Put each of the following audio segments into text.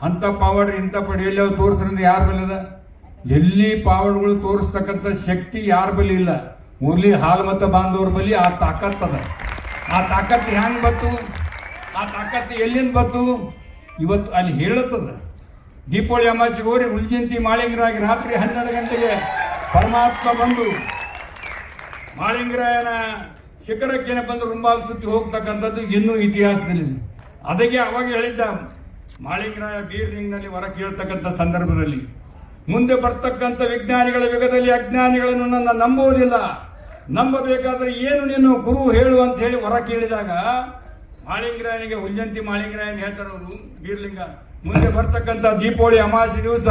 ಅಂಥ ಪಾವಡ್ ಇಂಥ ಪಡಿ ಎಲ್ಲಿ ಅವ್ರು ತೋರಿಸ್ರಿಂದ ಯಾರ ಬಳಿ ಅದ? ಎಲ್ಲಿ ಪಾವಡ್ಗಳು ತೋರಿಸ್ತಕ್ಕಂಥ ಶಕ್ತಿ ಯಾರ ಬಳಿ ಇಲ್ಲ. ಓನ್ಲಿ ಹಾಲು ಮತ್ತು ಬಾಂಧವ್ರ ಬಳಿ ಆ ತಾಕತ್ತದ. ಆ ತಾಕತ್ತು ಹೆಂಗೆ ಬಂತು? ಆ ತಾಕತ್ತು ಎಲ್ಲಿಂದ ಬಂತು? ಇವತ್ತು ಅಲ್ಲಿ ಹೇಳುತ್ತದ. ದೀಪಾವಳಿ ಅಮಾವಾಸ್ಯೆಗೆ ಹೋರಿ ಉಲ್ಜಂತಿ ಮಾಳಿಂಗರಾಗಿ ರಾತ್ರಿ 12 ಗಂಟೆಗೆ ಪರಮಾತ್ಮ ಬಂದು ಮಾಳಿಂಗರಾಯನ ಶಿಖರಕ್ಕೇನೆ ಬಂದು ರುಂಬಾಲ್ ಸುತ್ತಿ ಹೋಗ್ತಕ್ಕಂಥದ್ದು ಇನ್ನೂ ಇತಿಹಾಸದಲ್ಲಿದೆ. ಅದಕ್ಕೆ ಅವಾಗ ಹೇಳಿದ್ದ ಮಾಳಿಂಗರಾಯ ಬೀರ್ಲಿಂಗ್ನಲ್ಲಿ ಹೊರ ಕೇಳ್ತಕ್ಕಂಥ ಸಂದರ್ಭದಲ್ಲಿ, ಮುಂದೆ ಬರ್ತಕ್ಕಂಥ ವಿಜ್ಞಾನಿಗಳ ಯುಗದಲ್ಲಿ ಅಜ್ಞಾನಿಗಳನ್ನು ನನ್ನ ನಂಬುವುದಿಲ್ಲ, ನಂಬಬೇಕಾದ್ರೆ ಏನು ನೀನು ಗುರು ಹೇಳು ಅಂತ ಹೇಳಿ ಹೊರ ಕೇಳಿದಾಗ ಮಾಳಿಂಗರಾಯನಿಗೆ ಉಲ್ಜಂತಿ ಮಾಳಿಂಗರಾಯನ್ ಹೇಳ್ತಾರೆ ಅವರು ಬೀರ್ಲಿಂಗ, ಮುಂದೆ ಬರ್ತಕ್ಕಂಥ ದೀಪಾವಳಿ ಅಮಾವಾಸ್ಯೆ ದಿವಸ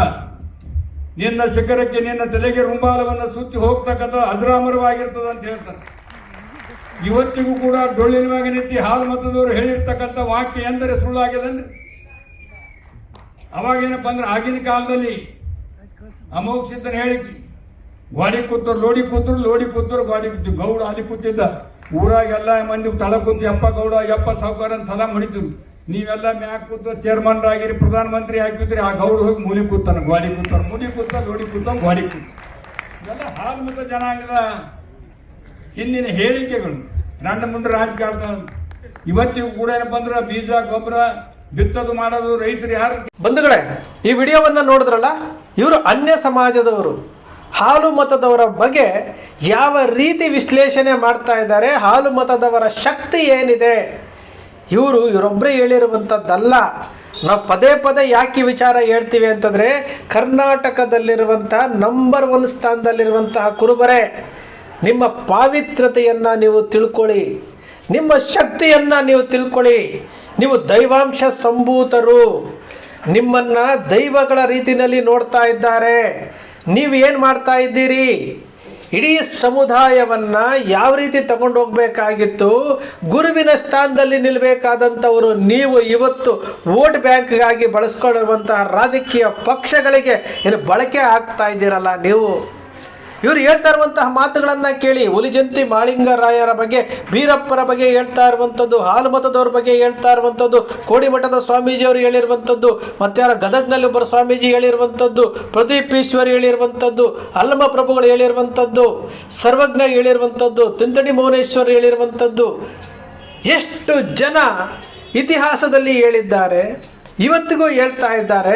ನಿನ್ನ ಶಿಖರಕ್ಕೆ ನಿನ್ನ ತಲೆಗೆ ರುಂಬಾಲವನ್ನು ಸುತ್ತಿ ಹೋಗ್ತಕ್ಕಂಥ ಅಜರಾಮರವಾಗಿರ್ತದೆ ಅಂತ ಹೇಳ್ತಾರೆ. ಇವತ್ತಿಗೂ ಕೂಡ ಡೊಳ್ಳಿನ ಮ್ಯಾಗ ನಿಂತು ಹಾಲು ಮತದವರು ಹೇಳಿರ್ತಕ್ಕಂಥ ವಾಕ್ಯ ಎಂದರೆ ಸುಳ್ಳಾಗ್ಯದಂದ್ರೆ ಅವಾಗೇನಪ್ಪ ಅಂದ್ರೆ ಆಗಿನ ಕಾಲದಲ್ಲಿ ಅಮೋಘ ಸಿದ್ಧನ ಹೇಳಿಕೆ, ಗಾಡಿ ಕೂತರು ಲೋಡಿ ಕೂತರು, ಲೋಡಿ ಕೂತರು ಗಾಡಿ ಕೂತು, ಗೌಡ ಅಲ್ಲಿ ಕೂತಿದ್ದ. ಊರಾಗೆಲ್ಲ ಮಂದಿ ತಳ ಕೂತು ಯಪ್ಪ ಗೌಡ ಯಪ್ಪ ಸಾವುಕಾರ ಅಂತ ತಲ ಹೊಡಿತಿರು. ನೀವೆಲ್ಲ ಮ್ಯಾಕ್ ಕೂತ ಚೇರ್ಮನ್ರಾಗಿರಿ, ಪ್ರಧಾನಮಂತ್ರಿ ಹಾಕಿದ್ರಿ, ಆ ಗೌಡ ಹೋಗಿ ಮೂಲಿ ಕೂತಾನ, ಗಾಡಿ ಕೂತಾರ, ಮುಡಿ ಕೂತ, ಲೋಡಿ ಕೂತ, ಗಾಡಿ ಕೂತ. ಇವೆಲ್ಲ ಹಾಲು ಮತ ಜನಾಂಗದ ಹಿಂದಿನ ಹೇಳಿಕೆಗಳು, ರಂಡ ಮುಂಡ ರಾಜಕಾರಣ. ಇವತ್ತಿಗೂ ಕೂಡ ಏನಪ್ಪ ಅಂದ್ರೆ ಬೀಜ ಗೊಬ್ಬರ ಬಿತ್ತೋದು ಮಾಡೋದು ರೈತರು ಯಾರು. ಬಂಧುಗಳೇ, ಈ ವಿಡಿಯೋವನ್ನು ನೋಡಿದ್ರಲ್ಲ, ಇವರು ಅನ್ಯ ಸಮಾಜದವರು. ಹಾಲು ಮತದವರ ಬಗ್ಗೆ ಯಾವ ರೀತಿ ವಿಶ್ಲೇಷಣೆ ಮಾಡ್ತಾ ಇದ್ದಾರೆ, ಹಾಲು ಮತದವರ ಶಕ್ತಿ ಏನಿದೆ, ಇವರೊಬ್ಬರೇ ಹೇಳಿರುವಂಥದ್ದಲ್ಲ. ನಾವು ಪದೇ ಪದೇ ಯಾಕೆ ವಿಚಾರ ಹೇಳ್ತೀವಿ ಅಂತಂದರೆ, ಕರ್ನಾಟಕದಲ್ಲಿರುವಂಥ ನಂಬರ್ 1 ಸ್ಥಾನದಲ್ಲಿರುವಂತಹ ಕುರುಬರೇ, ನಿಮ್ಮ ಪಾವಿತ್ರತೆಯನ್ನು ನೀವು ತಿಳ್ಕೊಳ್ಳಿ, ನಿಮ್ಮ ಶಕ್ತಿಯನ್ನು ನೀವು ತಿಳ್ಕೊಳ್ಳಿ. ನೀವು ದೈವಾಂಶ ಸಂಭೂತರು, ನಿಮ್ಮನ್ನು ದೈವಗಳ ರೀತಿಯಲ್ಲಿ ನೋಡ್ತಾ ಇದ್ದಾರೆ. ನೀವು ಏನು ಮಾಡ್ತಾ ಇದ್ದೀರಿ? ಇಡೀ ಸಮುದಾಯವನ್ನು ಯಾವ ರೀತಿ ತಗೊಂಡು ಹೋಗಬೇಕಾಗಿತ್ತು, ಗುರುವಿನ ಸ್ಥಾನದಲ್ಲಿ ನಿಲ್ಲಬೇಕಾದಂಥವರು ನೀವು ಇವತ್ತು ವೋಟ್ ಬ್ಯಾಂಕ್ಗಾಗಿ ಬಳಸ್ಕೊಳ್ಳುವಂತಹ ರಾಜಕೀಯ ಪಕ್ಷಗಳಿಗೆ ಏನು ಬಳಕೆ ಆಗ್ತಾ ಇದ್ದೀರಲ್ಲ ನೀವು. ಇವರು ಹೇಳ್ತಾ ಇರುವಂತಹ ಮಾತುಗಳನ್ನು ಕೇಳಿ, ಹುಲಿಜಂತಿ ಮಾಳಿಂಗರಾಯರ ಬಗ್ಗೆ, ಬೀರಪ್ಪರ ಬಗ್ಗೆ ಹೇಳ್ತಾ ಇರುವಂಥದ್ದು, ಹಾಲು ಮತದವ್ರ ಬಗ್ಗೆ ಹೇಳ್ತಾ ಇರುವಂಥದ್ದು, ಕೋಡಿಮಠದ ಸ್ವಾಮೀಜಿಯವರು ಹೇಳಿರುವಂಥದ್ದು, ಮತ್ತು ಯಾರ ಗದಗ್ನಲ್ಲಿ ಒಬ್ಬರು ಸ್ವಾಮೀಜಿ ಹೇಳಿರುವಂಥದ್ದು, ಪ್ರದೀಪ್ ಈಶ್ವರ್ ಹೇಳಿರುವಂಥದ್ದು, ಅಲ್ಲಮ ಪ್ರಭುಗಳು ಹೇಳಿರುವಂಥದ್ದು, ಸರ್ವಜ್ಞ ಹೇಳಿರುವಂಥದ್ದು, ತಿಂತಣಿ ಮೌನೇಶ್ವರ್ ಹೇಳಿರುವಂಥದ್ದು, ಎಷ್ಟು ಜನ ಇತಿಹಾಸದಲ್ಲಿ ಹೇಳಿದ್ದಾರೆ, ಇವತ್ತಿಗೂ ಹೇಳ್ತಾ ಇದ್ದಾರೆ.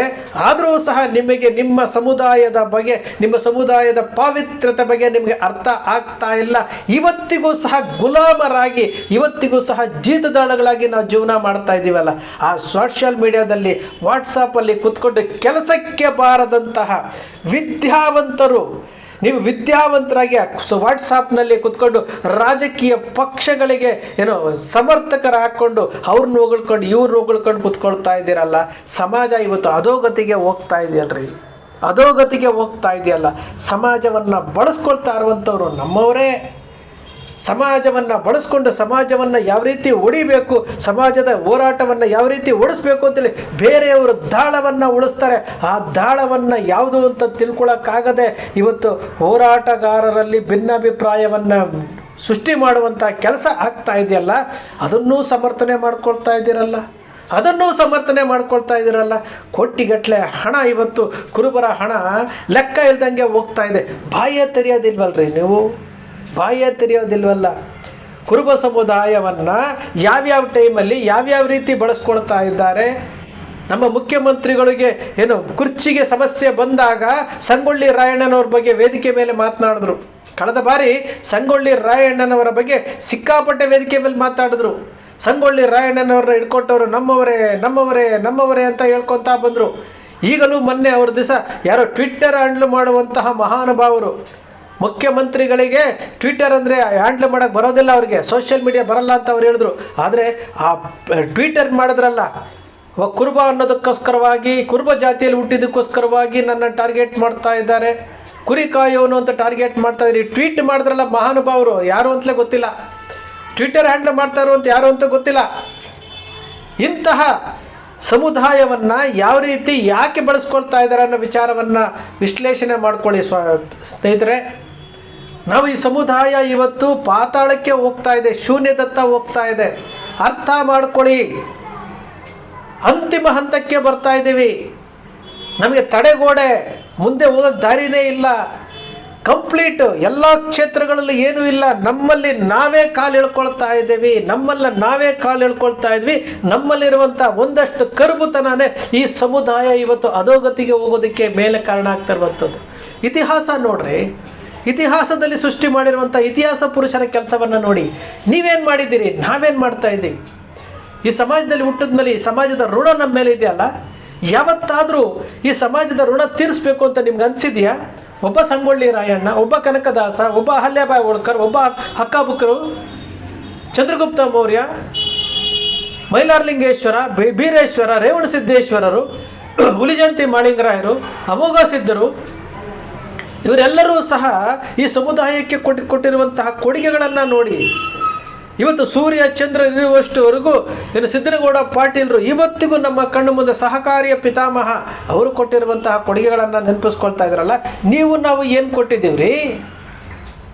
ಆದರೂ ಸಹ ನಿಮಗೆ ನಿಮ್ಮ ಸಮುದಾಯದ ಬಗ್ಗೆ, ನಿಮ್ಮ ಸಮುದಾಯದ ಪಾವಿತ್ರ್ಯತೆ ಬಗ್ಗೆ ನಿಮಗೆ ಅರ್ಥ ಆಗ್ತಾ ಇಲ್ಲ. ಇವತ್ತಿಗೂ ಸಹ ಗುಲಾಮರಾಗಿ, ಇವತ್ತಿಗೂ ಸಹ ಜೀತದಾಳಗಳಾಗಿ ನಾವು ಜೀವನ ಮಾಡ್ತಾ ಇದ್ದೀವಲ್ಲ. ಆ ಸೋಷಿಯಲ್ ಮೀಡಿಯಾದಲ್ಲಿ, ವಾಟ್ಸಪ್ಪಲ್ಲಿ ಕೂತ್ಕೊಂಡು ಕೆಲಸಕ್ಕೆ ಬಾರದಂತಹ ವಿದ್ಯಾವಂತರು, ನೀವು ವಿದ್ಯಾವಂತರಾಗಿ ವಾಟ್ಸಾಪ್ನಲ್ಲಿ ಕೂತ್ಕೊಂಡು ರಾಜಕೀಯ ಪಕ್ಷಗಳಿಗೆ ಏನೋ ಸಮರ್ಥಕರ ಹಾಕ್ಕೊಂಡು ಅವ್ರನ್ನ ಹೊಗಳ್ಕೊಂಡು ಇವ್ರನ್ನ ಹೊಗಳ್ಕೊಂಡು ಕೂತ್ಕೊಳ್ತಾ ಇದ್ದೀರಲ್ಲ. ಸಮಾಜ ಇವತ್ತು ಅಧೋಗತಿಗೆ ಹೋಗ್ತಾ ಇದೆಯಲ್ರಿ, ಅಧೋಗತಿಗೆ ಹೋಗ್ತಾ ಇದೆಯಲ್ಲ. ಸಮಾಜವನ್ನು ಬಳಸ್ಕೊಳ್ತಾ ಇರುವಂಥವ್ರು ನಮ್ಮವರೇ. ಸಮಾಜವನ್ನು ಬಳಸ್ಕೊಂಡು ಸಮಾಜವನ್ನು ಯಾವ ರೀತಿ ಹೊಡಿಬೇಕು, ಸಮಾಜದ ಹೋರಾಟವನ್ನು ಯಾವ ರೀತಿ ಓಡಿಸ್ಬೇಕು ಅಂತೇಳಿ ಬೇರೆಯವರು ದಾಳವನ್ನು ಉಳಿಸ್ತಾರೆ. ಆ ದಾಳವನ್ನು ಯಾವುದು ಅಂತ ತಿಳ್ಕೊಳ್ಳೋಕ್ಕಾಗದೆ ಇವತ್ತು ಹೋರಾಟಗಾರರಲ್ಲಿ ಭಿನ್ನಾಭಿಪ್ರಾಯವನ್ನು ಸೃಷ್ಟಿ ಮಾಡುವಂಥ ಕೆಲಸ ಆಗ್ತಾ ಇದೆಯಲ್ಲ. ಅದನ್ನೂ ಸಮರ್ಥನೆ ಮಾಡ್ಕೊಳ್ತಾ ಇದ್ದೀರಲ್ಲ, ಅದನ್ನೂ ಸಮರ್ಥನೆ ಮಾಡ್ಕೊಳ್ತಾ ಇದ್ದೀರಲ್ಲ. ಕೋಟಿಗಟ್ಟಲೆ ಹಣ ಇವತ್ತು ಕುರುಬರ ಹಣ ಲೆಕ್ಕ ಇಲ್ದಂಗೆ ಹೋಗ್ತಾ ಇದೆ. ಬಾಯೇ ತೆರೆಯೋದಿಲ್ವಲ್ರಿ ನೀವು, ಬಾಯೇ ತೆರೆಯೋದಿಲ್ವಲ್ಲ. ಕುರುಬ ಸಮುದಾಯವನ್ನು ಯಾವ್ಯಾವ ಟೈಮಲ್ಲಿ ಯಾವ್ಯಾವ ರೀತಿ ಬಳಸ್ಕೊಳ್ತಾ ಇದ್ದಾರೆ. ನಮ್ಮ ಮುಖ್ಯಮಂತ್ರಿಗಳಿಗೆ ಏನು ಕುರ್ಚಿಗೆ ಸಮಸ್ಯೆ ಬಂದಾಗ ಸಂಗೊಳ್ಳಿ ರಾಯಣ್ಣನವ್ರ ಬಗ್ಗೆ ವೇದಿಕೆ ಮೇಲೆ ಮಾತನಾಡಿದ್ರು. ಕಳೆದ ಬಾರಿ ಸಂಗೊಳ್ಳಿ ರಾಯಣ್ಣನವರ ಬಗ್ಗೆ ಸಿಕ್ಕಾಪಟ್ಟೆ ವೇದಿಕೆ ಮೇಲೆ ಮಾತಾಡಿದ್ರು. ಸಂಗೊಳ್ಳಿ ರಾಯಣ್ಣನವ್ರನ್ನ ಹಿಡ್ಕೊಟ್ಟವರು ನಮ್ಮವರೇ ನಮ್ಮವರೇ ನಮ್ಮವರೇ ಅಂತ ಹೇಳ್ಕೊತಾ ಬಂದರು. ಈಗಲೂ ಮೊನ್ನೆ ಅವ್ರ ದಿವಸ ಯಾರೋ ಟ್ವಿಟ್ಟರ್ ಹ್ಯಾಂಡ್ಲ್ ಮಾಡುವಂತಹ ಮಹಾನುಭಾವರು, ಮುಖ್ಯಮಂತ್ರಿಗಳಿಗೆ ಟ್ವಿಟರ್ ಅಂದರೆ ಹ್ಯಾಂಡ್ಲ್ ಮಾಡೋಕ್ಕೆ ಬರೋದಿಲ್ಲ, ಅವ್ರಿಗೆ ಸೋಷಿಯಲ್ ಮೀಡಿಯಾ ಬರಲ್ಲ ಅಂತ ಅವ್ರು ಹೇಳಿದ್ರು. ಆದರೆ ಆ ಟ್ವಿಟರ್ ಮಾಡಿದ್ರಲ್ಲ, ಕುರುಬ ಅನ್ನೋದಕ್ಕೋಸ್ಕರವಾಗಿ, ಕುರುಬ ಜಾತಿಯಲ್ಲಿ ಹುಟ್ಟಿದ್ದಕ್ಕೋಸ್ಕರವಾಗಿ ನನ್ನ ಟಾರ್ಗೆಟ್ ಮಾಡ್ತಾ ಇದ್ದಾರೆ, ಕುರಿ ಕಾಯೋನು ಅಂತ ಟಾರ್ಗೆಟ್ ಮಾಡ್ತಾ ಇದ್ದಾರೆ. ಟ್ವೀಟ್ ಮಾಡಿದ್ರಲ್ಲ ಮಹಾನುಭಾವರು, ಯಾರು ಅಂತಲೇ ಗೊತ್ತಿಲ್ಲ, ಟ್ವಿಟರ್ ಹ್ಯಾಂಡ್ಲ್ ಮಾಡ್ತಾರೋ ಅಂತ ಯಾರು ಅಂತ ಗೊತ್ತಿಲ್ಲ. ಇಂತಹ ಸಮುದಾಯವನ್ನು ಯಾವ ರೀತಿ ಯಾಕೆ ಬಳಸ್ಕೊಳ್ತಾ ಇದ್ದಾರೆ ಅನ್ನೋ ವಿಚಾರವನ್ನು ವಿಶ್ಲೇಷಣೆ ಮಾಡ್ಕೊಳ್ಳಿ ಸ್ನೇಹಿತರೆ. ನಾವು ಈ ಸಮುದಾಯ ಇವತ್ತು ಪಾತಾಳಕ್ಕೆ ಹೋಗ್ತಾ ಇದೆ, ಶೂನ್ಯದತ್ತ ಹೋಗ್ತಾ ಇದೆ. ಅರ್ಥ ಮಾಡ್ಕೊಳ್ಳಿ. ಅಂತಿಮ ಹಂತಕ್ಕೆ ಬರ್ತಾ ಇದ್ದೀವಿ. ನಮಗೆ ತಡೆಗೋಡೆ, ಮುಂದೆ ಹೋಗೋಕ್ಕೆ ದಾರಿನೇ ಇಲ್ಲ. ಕಂಪ್ಲೀಟ್ ಎಲ್ಲ ಕ್ಷೇತ್ರಗಳಲ್ಲಿ ಏನೂ ಇಲ್ಲ. ನಮ್ಮಲ್ಲಿ ನಾವೇ ಕಾಲು ಎಳ್ಕೊಳ್ತಾ ಇದ್ದೀವಿ. ನಮ್ಮಲ್ಲಿರುವಂಥ ಒಂದಷ್ಟು ಕರುಬುತನನೇ ಈ ಸಮುದಾಯ ಇವತ್ತು ಅಧೋಗತಿಗೆ ಹೋಗೋದಕ್ಕೆ ಮೇಲೆ ಕಾರಣ ಆಗ್ತಾ ಇರುವಂಥದ್ದು. ಇತಿಹಾಸ ನೋಡ್ರಿ, ಇತಿಹಾಸದಲ್ಲಿ ಸೃಷ್ಟಿ ಮಾಡಿರುವಂಥ ಇತಿಹಾಸ ಪುರುಷರ ಕೆಲಸವನ್ನು ನೋಡಿ. ನೀವೇನು ಮಾಡಿದ್ದೀರಿ, ನಾವೇನು ಮಾಡ್ತಾ ಇದ್ದೀವಿ? ಈ ಸಮಾಜದಲ್ಲಿ ಹುಟ್ಟಿದ ಮೇಲೆ ಈ ಸಮಾಜದ ಋಣ ನಮ್ಮ ಮೇಲೆ ಇದೆಯಲ್ಲ, ಯಾವತ್ತಾದರೂ ಈ ಸಮಾಜದ ಋಣ ತೀರಿಸ್ಬೇಕು ಅಂತ ನಿಮ್ಗೆ ಅನಿಸಿದೆಯಾ? ಒಬ್ಬ ಸಂಗೊಳ್ಳಿ ರಾಯಣ್ಣ, ಒಬ್ಬ ಕನಕದಾಸ, ಒಬ್ಬ ಅಹಲ್ಯಾಬಾಯಿ ಹೋಳ್ಕರ್, ಒಬ್ಬ ಹಕ್ಕಾಬುಕ್ಕರು, ಚಂದ್ರಗುಪ್ತ ಮೌರ್ಯ, ಮೈಲಾರಲಿಂಗೇಶ್ವರ, ಬೀರೇಶ್ವರ, ರೇವಣಸಿದ್ದೇಶ್ವರರು, ಹುಲಿಜಂತಿ ಮಾಳಿಂಗರಾಯರು, ಅಮೋಘ ಸಿದ್ಧರು, ಇವರೆಲ್ಲರೂ ಸಹ ಈ ಸಮುದಾಯಕ್ಕೆ ಕೊಟ್ಟಿರುವಂತಹ ಕೊಡುಗೆಗಳನ್ನು ನೋಡಿ. ಇವತ್ತು ಸೂರ್ಯ ಚಂದ್ರ ಇರುವಷ್ಟುವರೆಗೂ ಸಿದ್ದನಗೌಡ ಪಾಟೀಲರು ಇವತ್ತಿಗೂ ನಮ್ಮ ಕಣ್ಣು ಮುಂದೆ ಸಹಕಾರಿಯ ಪಿತಾಮಹ, ಅವರು ಕೊಟ್ಟಿರುವಂತಹ ಕೊಡುಗೆಗಳನ್ನು ನೆನಪಿಸ್ಕೊಳ್ತಾ ಇದ್ರಲ್ಲ. ನಾವು ಏನು ಕೊಟ್ಟಿದ್ದೀವ್ರಿ?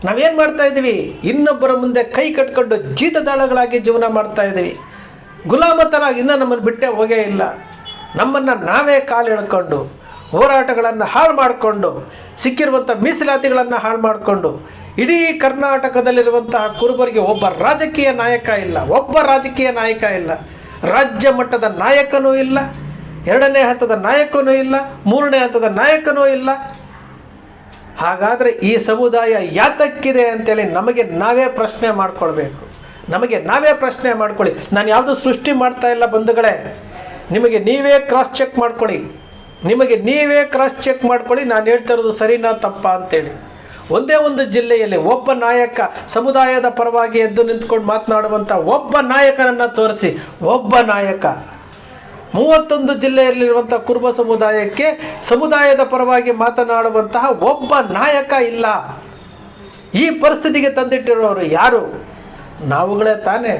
ನಾವೇನು ಮಾಡ್ತಾ ಇದ್ದೀವಿ? ಇನ್ನೊಬ್ಬರ ಮುಂದೆ ಕೈ ಕಟ್ಕೊಂಡು ಜೀತದಾಳಗಳಾಗಿ ಜೀವನ ಮಾಡ್ತಾ ಇದ್ದೀವಿ. ಗುಲಾಮತನಾಗಿ ಇನ್ನೂ ನಮ್ಮನ್ನು ಬಿಟ್ಟೇ ಹೋಗೇ ಇಲ್ಲ. ನಮ್ಮನ್ನು ನಾವೇ ಕಾಲು ಎಳ್ಕೊಂಡು ಹೋರಾಟಗಳನ್ನು ಹಾಳು ಮಾಡಿಕೊಂಡು, ಸಿಕ್ಕಿರುವಂಥ ಮೀಸಲಾತಿಗಳನ್ನು ಹಾಳು ಮಾಡಿಕೊಂಡು, ಇಡೀ ಕರ್ನಾಟಕದಲ್ಲಿರುವಂತಹ ಕುರುಬರಿಗೆ ಒಬ್ಬ ರಾಜಕೀಯ ನಾಯಕ ಇಲ್ಲ. ರಾಜ್ಯ ಮಟ್ಟದ ನಾಯಕನೂ ಇಲ್ಲ, 2ನೇ ಹಂತದ ನಾಯಕನೂ ಇಲ್ಲ, 3ನೇ ಹಂತದ ನಾಯಕನೂ ಇಲ್ಲ. ಹಾಗಾದರೆ ಈ ಸಮುದಾಯ ಯಾತಕ್ಕಿದೆ ಅಂತೇಳಿ ನಮಗೆ ನಾವೇ ಪ್ರಶ್ನೆ ಮಾಡ್ಕೊಳ್ಬೇಕು. ಮಾಡ್ಕೊಳ್ಳಿ. ನಾನು ಯಾವುದೂ ಸೃಷ್ಟಿ ಮಾಡ್ತಾ ಇಲ್ಲ ಬಂಧುಗಳೇ. ನಿಮಗೆ ನೀವೇ ಕ್ರಾಸ್ ಚೆಕ್ ಮಾಡ್ಕೊಳ್ಳಿ. ನಾನು ಹೇಳ್ತಾ ಇರೋದು ಸರಿನಾ ತಪ್ಪಾ ಅಂತೇಳಿ. ಒಂದೇ ಒಂದು ಜಿಲ್ಲೆಯಲ್ಲಿ ಒಬ್ಬ ನಾಯಕ ಸಮುದಾಯದ ಪರವಾಗಿ ಎದ್ದು ನಿಂತ್ಕೊಂಡು ಮಾತನಾಡುವಂಥ ಒಬ್ಬ ನಾಯಕನನ್ನು ತೋರಿಸಿ. 31 ಜಿಲ್ಲೆಯಲ್ಲಿರುವಂಥ ಕುರುಬ ಸಮುದಾಯಕ್ಕೆ ಸಮುದಾಯದ ಪರವಾಗಿ ಮಾತನಾಡುವಂತಹ ಒಬ್ಬ ನಾಯಕ ಇಲ್ಲ. ಈ ಪರಿಸ್ಥಿತಿಗೆ ತಂದಿಟ್ಟಿರೋರು ಯಾರು? ನಾವುಗಳೇ ತಾನೇ.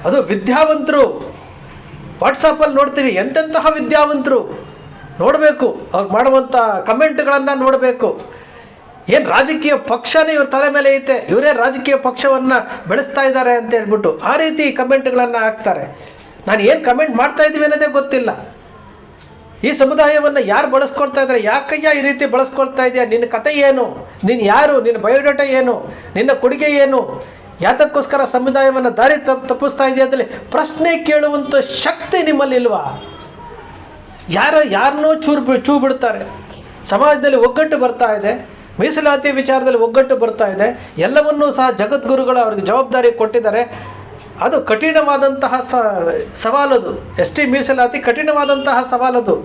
ಅದು ವಿದ್ಯಾವಂತರು. ವಾಟ್ಸಪ್ಪಲ್ಲಿ ನೋಡ್ತೀವಿ ಎಂತೆಂತಹ ವಿದ್ಯಾವಂತರು. ನೋಡಬೇಕು, ಅವ್ರು ಮಾಡುವಂಥ ಕಮೆಂಟ್ಗಳನ್ನು ನೋಡಬೇಕು. ಏನು ರಾಜಕೀಯ ಪಕ್ಷನೇ ಇವ್ರ ತಲೆ ಮೇಲೆ ಐತೆ, ಇವರೇ ರಾಜಕೀಯ ಪಕ್ಷವನ್ನು ಬೆಳೆಸ್ತಾ ಇದ್ದಾರೆ ಅಂತ ಹೇಳ್ಬಿಟ್ಟು ಆ ರೀತಿ ಕಮೆಂಟ್ಗಳನ್ನು ಹಾಕ್ತಾರೆ. ನಾನು ಏನು ಕಮೆಂಟ್ ಮಾಡ್ತಾ ಇದ್ದೀವಿ ಅನ್ನೋದೇ ಗೊತ್ತಿಲ್ಲ. ಈ ಸಮುದಾಯವನ್ನು ಯಾರು ಬಳಸ್ಕೊಳ್ತಾ ಇದ್ದಾರೆ? ಯಾಕಯ್ಯ ಈ ರೀತಿ ಬಳಸ್ಕೊಳ್ತಾ ಇದೆಯಾ? ನಿನ್ನ ಕತೆ ಏನು? ನೀನು ಯಾರು? ನಿನ್ನ ಬಯೋಡಾಟಾ ಏನು? ನಿನ್ನ ಕೊಡುಗೆ ಏನು? ಯಾತಕ್ಕೋಸ್ಕರ ಸಮುದಾಯವನ್ನು ದಾರಿ ತಪ್ಪಿಸ್ತಾ ಇದೆಯಾ ಅಂತೇಳಿ ಪ್ರಶ್ನೆ ಕೇಳುವಂಥ ಶಕ್ತಿ ನಿಮ್ಮಲ್ಲಿಲ್ವಾ? ಯಾರನ್ನೋ ಚೂ ಬಿಡ್ತಾರೆ. ಸಮಾಜದಲ್ಲಿ ಒಗ್ಗಟ್ಟು ಬರ್ತಾ ಇದೆ, ಮೀಸಲಾತಿ ವಿಚಾರದಲ್ಲಿ ಒಗ್ಗಟ್ಟು ಬರ್ತಾ ಇದೆ. ಎಲ್ಲವನ್ನೂ ಸಹ ಜಗದ್ಗುರುಗಳು ಅವ್ರಿಗೆ ಜವಾಬ್ದಾರಿ ಕೊಟ್ಟಿದ್ದಾರೆ. ಅದು ಕಠಿಣವಾದಂತಹ ಸವಾಲದು. ST ಮೀಸಲಾತಿ ಕಠಿಣವಾದಂತಹ ಸವಾಲದು.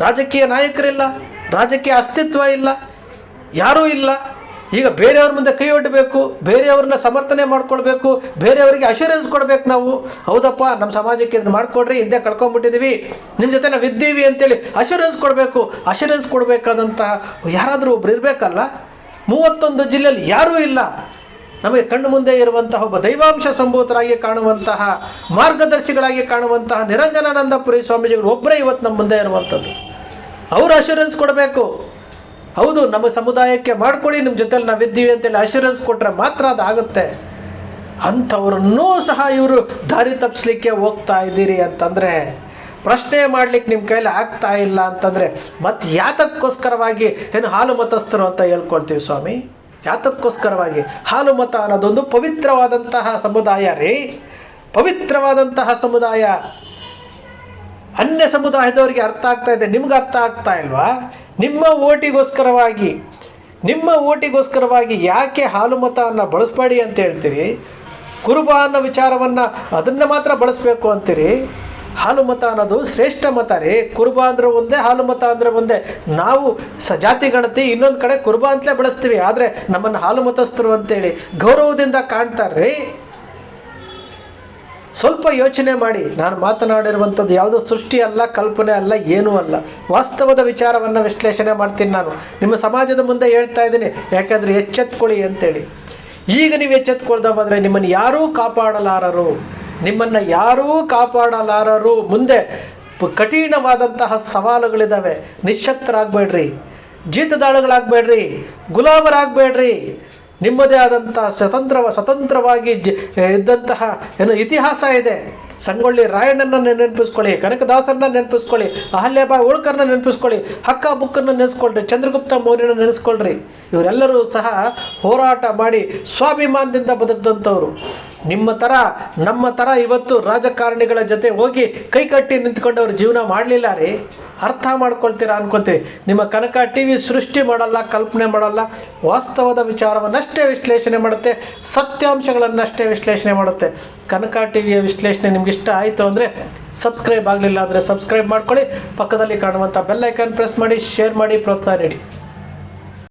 ರಾಜಕೀಯ ನಾಯಕರಿಲ್ಲ, ರಾಜಕೀಯ ಅಸ್ತಿತ್ವ ಇಲ್ಲ, ಯಾರೂ ಇಲ್ಲ. ಈಗ ಬೇರೆಯವ್ರ ಮುಂದೆ ಕೈ ಒಡ್ಡಬೇಕು, ಬೇರೆಯವ್ರನ್ನ ಸಮರ್ಥನೆ ಮಾಡ್ಕೊಳ್ಬೇಕು, ಬೇರೆಯವರಿಗೆ ಅಶ್ಯೂರೆನ್ಸ್ ಕೊಡಬೇಕು. ನಾವು ಹೌದಪ್ಪ ನಮ್ಮ ಸಮಾಜಕ್ಕೆ ಇದನ್ನು ಮಾಡಿಕೊಡ್ರಿ, ಹಿಂದೆ ಕಳ್ಕೊಂಡ್ಬಿಟ್ಟಿದ್ದೀವಿ, ನಿಮ್ಮ ಜೊತೆ ನಾವು ಇದ್ದೀವಿ ಅಂತೇಳಿ ಅಶ್ಯೂರೆನ್ಸ್ ಕೊಡಬೇಕು. ಅಶ್ಯೂರೆನ್ಸ್ ಕೊಡಬೇಕಾದಂತಹ ಯಾರಾದರೂ ಒಬ್ರು ಇರಬೇಕಲ್ಲ. 31 ಜಿಲ್ಲೆಯಲ್ಲಿ ಯಾರೂ ಇಲ್ಲ. ನಮಗೆ ಕಣ್ಣು ಮುಂದೆ ಇರುವಂತಹ ಒಬ್ಬ ದೈವಾಂಶ ಸಂಭೂತರಾಗಿ ಕಾಣುವಂತಹ, ಮಾರ್ಗದರ್ಶಿಗಳಾಗಿ ಕಾಣುವಂತಹ ನಿರಂಜನಾನಂದಪುರಿ ಸ್ವಾಮೀಜಿಗಳು ಒಬ್ಬರೇ ಇವತ್ತು ನಮ್ಮ ಮುಂದೆ ಇರುವಂಥದ್ದು. ಅವರು ಅಶ್ಯೂರೆನ್ಸ್ ಕೊಡಬೇಕು. ಹೌದು, ನಮ್ಮ ಸಮುದಾಯಕ್ಕೆ ಮಾಡಿಕೊಡಿ, ನಿಮ್ಮ ಜೊತೆಲಿ ನಾವಿದ್ದೀವಿ ಅಂತೇಳಿ ಅಶ್ಯೂರೆನ್ಸ್ ಕೊಟ್ಟರೆ ಮಾತ್ರ ಅದಾಗುತ್ತೆ. ಅಂಥವ್ರನ್ನೂ ಸಹ ಇವರು ದಾರಿ ತಪ್ಪಿಸ್ಲಿಕ್ಕೆ ಹೋಗ್ತಾ ಇದ್ದೀರಿ ಅಂತಂದರೆ, ಪ್ರಶ್ನೆ ಮಾಡಲಿಕ್ಕೆ ನಿಮ್ಮ ಕೈಲಿ ಆಗ್ತಾ ಇಲ್ಲ ಅಂತಂದರೆ ಮತ್ತು ಯಾತಕ್ಕೋಸ್ಕರವಾಗಿ ಏನು ಹಾಲು ಮತಸ್ಥರು ಅಂತ ಹೇಳ್ಕೊಳ್ತೀವಿ ಸ್ವಾಮಿ? ಯಾತಕ್ಕೋಸ್ಕರವಾಗಿ? ಹಾಲು ಮತ ಅನ್ನೋದೊಂದು ಪವಿತ್ರವಾದಂತಹ ಸಮುದಾಯ ರೀ, ಪವಿತ್ರವಾದಂತಹ ಸಮುದಾಯ. ಅನ್ಯ ಸಮುದಾಯದವರಿಗೆ ಅರ್ಥ ಆಗ್ತಾ ಇದೆ, ನಿಮ್ಗೆ ಅರ್ಥ ಆಗ್ತಾ ಇಲ್ವಾ? ನಿಮ್ಮ ಓಟಿಗೋಸ್ಕರವಾಗಿ ಯಾಕೆ ಹಾಲು ಮತವನ್ನು ಬಳಸಬೇಡಿ ಅಂತ ಹೇಳ್ತೀರಿ? ಕುರುಬ ಅನ್ನೋ ವಿಚಾರವನ್ನು ಅದನ್ನು ಮಾತ್ರ ಬಳಸಬೇಕು ಅಂತೀರಿ? ಹಾಲು ಮತ ಅನ್ನೋದು ಶ್ರೇಷ್ಠ ಮತ ರೀ. ಕುರುಬ ಅಂದರೆ ಒಂದೇ, ಹಾಲು ಮತ ಅಂದರೆ ಒಂದೇ. ನಾವು ಜಾತಿ ಗಣತಿ ಇನ್ನೊಂದು ಕಡೆ ಕುರುಬ ಅಂತಲೇ ಬಳಸ್ತೀವಿ, ಆದರೆ ನಮ್ಮನ್ನು ಹಾಲು ಮತಸ್ಥರು ಅಂತೇಳಿ ಗೌರವದಿಂದ ಕಾಣ್ತಾರೆ. ಸ್ವಲ್ಪ ಯೋಚನೆ ಮಾಡಿ. ನಾನು ಮಾತನಾಡಿರುವಂಥದ್ದು ಯಾವುದೋ ಸೃಷ್ಟಿ ಅಲ್ಲ, ಕಲ್ಪನೆ ಅಲ್ಲ, ಏನೂ ಅಲ್ಲ. ವಾಸ್ತವದ ವಿಚಾರವನ್ನು ವಿಶ್ಲೇಷಣೆ ಮಾಡ್ತೀನಿ ನಾನು. ನಿಮ್ಮ ಸಮಾಜದ ಮುಂದೆ ಹೇಳ್ತಾ ಇದ್ದೀನಿ, ಯಾಕೆಂದರೆ ಎಚ್ಚೆತ್ಕೊಳ್ಳಿ ಅಂತೇಳಿ. ಈಗ ನೀವು ಎಚ್ಚೆತ್ಕೊಳ್ದ ಬಂದರೆ ನಿಮ್ಮನ್ನು ಯಾರೂ ಕಾಪಾಡಲಾರರು. ಮುಂದೆ ಕಠಿಣವಾದಂತಹ ಸವಾಲುಗಳಿದ್ದಾವೆ. ನಿಶ್ಶಕ್ತರಾಗಬೇಡ್ರಿ, ಜೀತದಾಳುಗಳಾಗಬೇಡ್ರಿ, ಗುಲಾಮರಾಗಬೇಡ್ರಿ. ನಿಮ್ಮದೇ ಆದಂತಹ ಸ್ವತಂತ್ರವಾಗಿ ಇದ್ದಂತಹ ಇತಿಹಾಸ ಇದೆ. ಸಂಗೊಳ್ಳಿ ರಾಯಣ್ಣನ ನೆನಪಿಸ್ಕೊಳ್ಳಿ, ಕನಕದಾಸರನ್ನ ನೆನಪಿಸ್ಕೊಳ್ಳಿ, ಅಹಲ್ಯಾಬಾಯಿ ಹೋಳ್ಕರ್ನ ನೆನಪಿಸ್ಕೊಳ್ಳಿ, ಹಕ್ಕ ಬುಕ್ಕನ್ನು ನೆನೆಸ್ಕೊಳ್ರಿ, ಚಂದ್ರಗುಪ್ತ ಮೌರ್ಯನ ನೆನೆಸ್ಕೊಳ್ರಿ. ಇವರೆಲ್ಲರೂ ಸಹ ಹೋರಾಟ ಮಾಡಿ ಸ್ವಾಭಿಮಾನದಿಂದ ಬದುಕಿದಂಥವ್ರು. ನಿಮ್ಮ ಥರ ನಮ್ಮ ಥರ ಇವತ್ತು ರಾಜಕಾರಣಿಗಳ ಜೊತೆ ಹೋಗಿ ಕೈಕಟ್ಟಿ ನಿಂತ್ಕೊಂಡವ್ರು ಜೀವನ ಮಾಡಲಿಲ್ಲ ರೀ. ಅರ್ಥ ಮಾಡ್ಕೊಳ್ತೀರಾ ಅನ್ಕೊತೀವಿ. ನಿಮ್ಮ ಕನಕ ಟಿ ವಿ ಸೃಷ್ಟಿ ಮಾಡಲ್ಲ, ಕಲ್ಪನೆ ಮಾಡಲ್ಲ, ವಾಸ್ತವದ ವಿಚಾರವನ್ನಷ್ಟೇ ವಿಶ್ಲೇಷಣೆ ಮಾಡುತ್ತೆ, ಸತ್ಯಾಂಶಗಳನ್ನಷ್ಟೇ ವಿಶ್ಲೇಷಣೆ ಮಾಡುತ್ತೆ. ಕನಕ ಟಿ ವಿಯ ವಿಶ್ಲೇಷಣೆ ನಿಮ್ಗೆ ಇಷ್ಟ ಆಯಿತು ಅಂದರೆ ಸಬ್ಸ್ಕ್ರೈಬ್ ಆಗಲಿಲ್ಲ ಅಂದರೆ ಸಬ್ಸ್ಕ್ರೈಬ್ ಮಾಡ್ಕೊಳ್ಳಿ, ಪಕ್ಕದಲ್ಲಿ ಕಾಣುವಂಥ ಬೆಲ್ ಐಕಾನ್ ಪ್ರೆಸ್ ಮಾಡಿ, ಶೇರ್ ಮಾಡಿ, ಪ್ರೋತ್ಸಾಹ ನೀಡಿ.